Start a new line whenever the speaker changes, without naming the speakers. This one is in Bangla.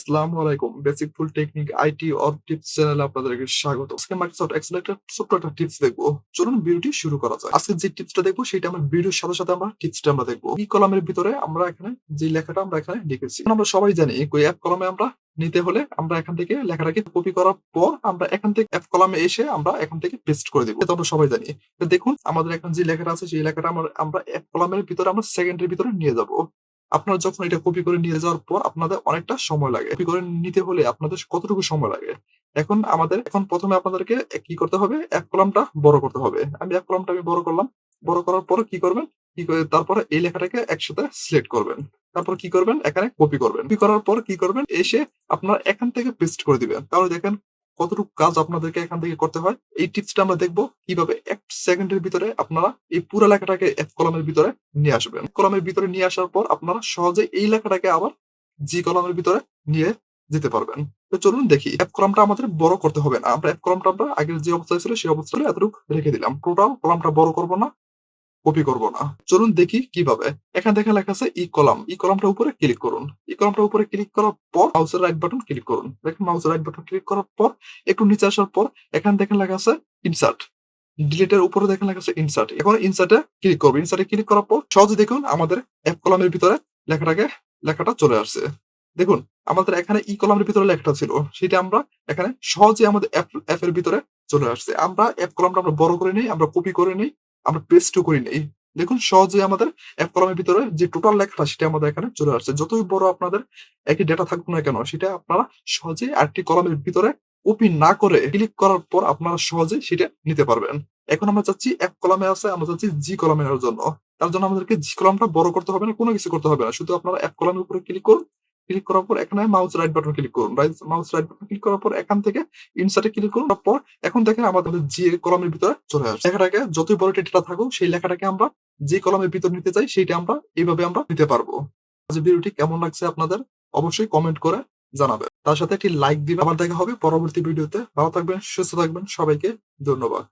আসসালামু আলাইকুম। Basic full technique IT or tips চ্যানেলে আপনাদেরকে স্বাগত। আজকে মাইক্রোসফট এক্সেল একটা ছোট্ট একটা টিপস দেখবো। চলুন ভিডিওটি শুরু করা যাক। আজকে যে টিপসটা দেখবো সেটা আমার ভিডিওর সাথে সাথে আমরা টিপসটা আমরা দেখবো। ই কলামের ভিতরে আমরা এখানে যে লেখাটা আমরা এখানে লিখেছি। আমরা সবাই জানি ওই এফ কলামে আমরা নিতে হলে আমরা এখান থেকে লেখাটাকে কপি করার পর আমরা এখান থেকে এফ কলামে এসে আমরা এখান থেকে পেস্ট করে দিব। এটা আমরা সবাই জানি। তো দেখুন আমাদের এখন যে লেখাটা আছে সেই লেখাটা আমরা এফ কলামের ভিতরে আমরা সেকেন্ডের ভিতরে নিয়ে যাব। আপনারা যখন এটা কপি করে নিয়ে যাওয়ার পর আপনাদের অনেকটা সময় লাগে। কপি করে নিতে হলে আপনাদের কতটুকু সময় লাগে? এখন প্রথমে আপনাদেরকে কি করতে হবে? এক কলামটা বড় করতে হবে। এক কলামটা আমি বড় করলাম। বড় করার পর কি করবেন? তারপরে এই লেখাটাকে একসাথে সিলেক্ট করবেন। তারপর কি করবেন? এখানে কপি করবেন। কপি করার পর কি করবেন? এসে আপনারা এখান থেকে পেস্ট করে দিবেন। তাহলে দেখেন কতটুকু কাজ আপনাদেরকে এখান থেকে করতে হয়। এই টিপসটা আমরা দেখব কিভাবে ১ সেকেন্ডের ভিতরে আপনারা এই পুরো লেখাটাকে এফ কলামের ভিতরে নিয়ে আসবেন। কলামের ভিতরে নিয়ে আসার পর আপনারা সহজে এই লেখাটাকে আবার জি কলামের ভিতরে নিয়ে যেতে পারবেন। তো চলুন দেখি। এফ কলামটা আমাদের বড় করতে হবে না। এফ কলামটা আমরা আগের যে অবস্থায় ছিল সেই অবস্থায় এতটুকু রেখে দিলাম। টোটাল কলামটা বড় করব না, কপি করব না। চলুন দেখি কিভাবে। এখানে দেখেন লেখা আছে ই কলাম। ই কলামটার উপরে ক্লিক করুন। ই কলামটার উপরে ক্লিক করার পর মাউসের রাইট বাটন ক্লিক করুন। দেখেন মাউসের রাইট বাটন ক্লিক করার পর একটু নিচে আসার পর এখানে দেখেন লেখা আছে ইনসার্ট। ডিলিটের উপরে দেখেন লেখা আছে ইনসার্ট। এখন ইনসার্টে ক্লিক করব। ইনসার্টে ক্লিক করার পর সহজে দেখুন আমাদের এফ কলামের ভিতরে লেখাটা চলে আসছে। দেখুন আমাদের এখানে ই কলামের ভিতরে লেখাটা ছিল। সেটা আমরা এখানে সহজে আমাদের এফ এর ভিতরে চলে আসছে। আমরা এফ কলামটা আমরা বড় করে নেই, আমরা কপি করে নেই, আমরা পেস্টও করে নেই। দেখুন সহজেই আমাদের এফ কলামের ভিতরে যে টোটাল লেখাটা সেটা আমাদের এখানে চলে আসছে। যতই বড় আপনাদের একই ডেটা থাকুক না কেন সেটা আপনারা সহজেই আরেকটি কলামের ভিতরে কপি না করে ক্লিক করার পর আপনারা সহজেই সেটা নিতে পারবেন। এখন আমরা চাচ্ছি এফ কলামে আছে, আমরা চাচ্ছি জি কলামে নেওয়ার জন্য। তার জন্য আমাদেরকে জি কলামটা বড় করতে হবে না, কোনো কিছু করতে হবে না। শুধু আপনারা এফ কলামের উপরে ক্লিক করুন। ক্লিক করার পর এখানে মাউস রাইট বাটন ক্লিক করুন। মাউস রাইট বাটন ক্লিক করার পর এখান থেকে ইনসার্টে ক্লিক করুন। তারপর এখন দেখেন আমাদের জি কলামের ভিতরে চলে আসছে। লেখাটাকে যতই বড় ডেটা থাকুক সেই লেখাটাকে আমরা যে কলামের ভিতর নিতে চাই সেইটা আমরা এইভাবে আমরা নিতে পারবো। আজ ভিডিওটি কেমন লাগছে আপনাদের অবশ্যই কমেন্ট করে জানাবেন। তার সাথে একটি লাইক দিবেন। আবার দেখা হবে পরবর্তী ভিডিওতে। ভালো থাকবেন, সুস্থ থাকবেন। সবাইকে ধন্যবাদ।